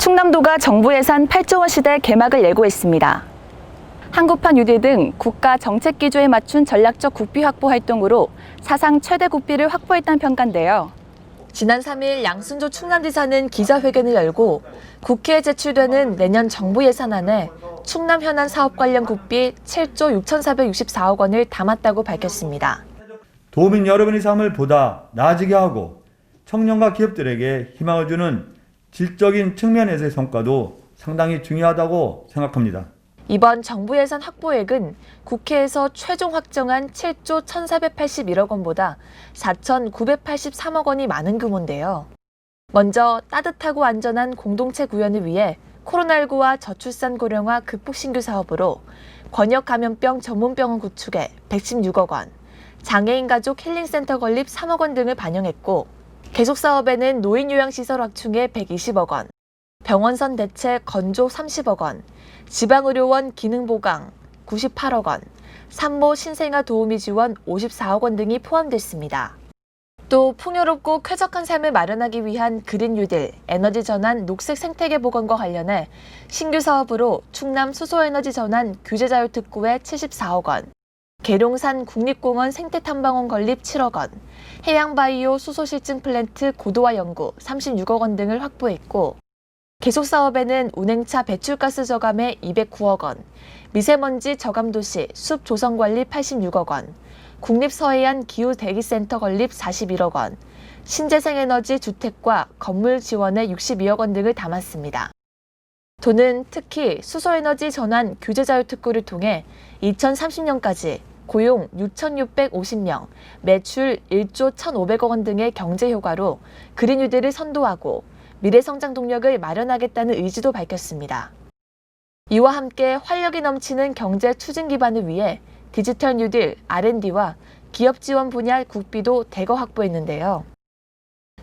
충남도가 정부 예산 8조 원 시대 개막을 예고했습니다. 한국판 유대 등 국가 정책 기조에 맞춘 전략적 국비 확보 활동으로 사상 최대 국비를 확보했다는 평가인데요. 지난 3일 양순조 충남지사는 기자회견을 열고 국회에 제출되는 내년 정부 예산안에 충남 현안 사업 관련 국비 7조 6,464억 원을 담았다고 밝혔습니다. 도민 여러분의 삶을 보다 나아지게 하고 청년과 기업들에게 희망을 주는 질적인 측면에서의 성과도 상당히 중요하다고 생각합니다. 이번 정부 예산 확보액은 국회에서 최종 확정한 7조 1,481억 원보다 4,983억 원이 많은 규모인데요. 먼저 따뜻하고 안전한 공동체 구현을 위해 코로나19와 저출산 고령화 극복 신규 사업으로 권역 감염병 전문병원 구축에 116억 원, 장애인 가족 힐링센터 건립 3억 원 등을 반영했고, 계속 사업에는 노인 요양시설 확충에 120억 원, 병원선 대책 건조 30억 원, 지방의료원 기능 보강 98억 원, 산모 신생아 도우미 지원 54억 원 등이 포함됐습니다. 또 풍요롭고 쾌적한 삶을 마련하기 위한 그린 뉴딜, 에너지 전환, 녹색 생태계 보건과 관련해 신규 사업으로 충남 수소에너지 전환 규제자율 특구에 74억 원, 계룡산 국립공원 생태탐방원 건립 7억 원, 해양바이오 수소실증 플랜트 고도화 연구 36억 원 등을 확보했고, 계속 사업에는 운행차 배출가스 저감에 209억 원, 미세먼지 저감도시 숲 조성관리 86억 원, 국립서해안 기후대기센터 건립 41억 원, 신재생에너지 주택과 건물 지원에 62억 원 등을 담았습니다. 도는 특히 수소에너지 전환 규제자율 특구를 통해 2030년까지 고용 6,650명, 매출 1조 1,500억 원 등의 경제 효과로 그린 뉴딜을 선도하고 미래 성장 동력을 마련하겠다는 의지도 밝혔습니다. 이와 함께 활력이 넘치는 경제 추진 기반을 위해 디지털 뉴딜, R&D와 기업 지원 분야 국비도 대거 확보했는데요.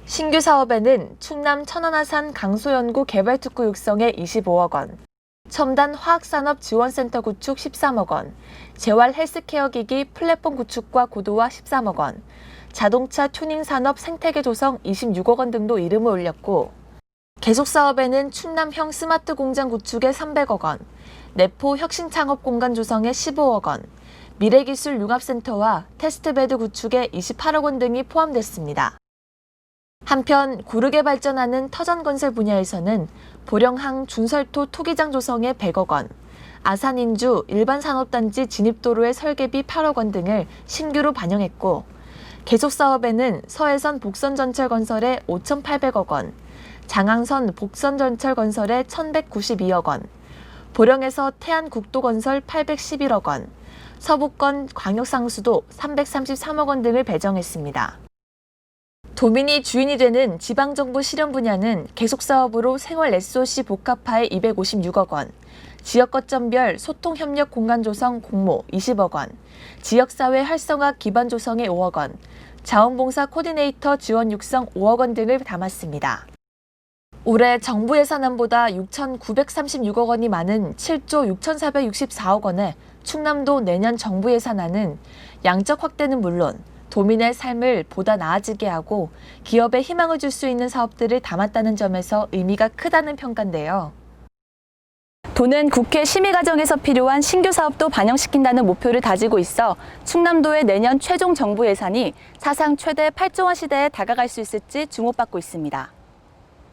신규 사업에는 충남 천안하산 강소연구 개발특구 육성에 25억 원, 첨단 화학산업 지원센터 구축 13억 원, 재활 헬스케어 기기 플랫폼 구축과 고도화 13억 원, 자동차 튜닝 산업 생태계 조성 26억 원 등도 이름을 올렸고, 계속 사업에는 충남형 스마트 공장 구축에 300억 원, 내포 혁신 창업 공간 조성에 15억 원, 미래기술 융합센터와 테스트베드 구축에 28억 원 등이 포함됐습니다. 한편 고르게 발전하는 터전건설 분야에서는 보령항 준설토 투기장 조성에 100억 원, 아산인주 일반산업단지 진입도로의 설계비 8억 원 등을 신규로 반영했고, 계속 사업에는 서해선 복선전철 건설에 5,800억 원, 장항선 복선전철 건설에 1,192억 원, 보령에서 태안국도건설 811억 원, 서부권 광역상수도 333억 원 등을 배정했습니다. 도민이 주인이 되는 지방정부 실현 분야는 계속 사업으로 생활 SOC 복합화에 256억 원, 지역 거점별 소통협력 공간 조성 공모 20억 원, 지역사회 활성화 기반 조성에 5억 원, 자원봉사 코디네이터 지원 육성 5억 원 등을 담았습니다. 올해 정부 예산안보다 6,936억 원이 많은 7조 6,464억 원의 충남도 내년 정부 예산안은 양적 확대는 물론 도민의 삶을 보다 나아지게 하고 기업에 희망을 줄 수 있는 사업들을 담았다는 점에서 의미가 크다는 평가인데요. 도는 국회 심의 과정에서 필요한 신규 사업도 반영시킨다는 목표를 다지고 있어 충남도의 내년 최종 정부 예산이 사상 최대 8조 원 시대에 다가갈 수 있을지 주목받고 있습니다.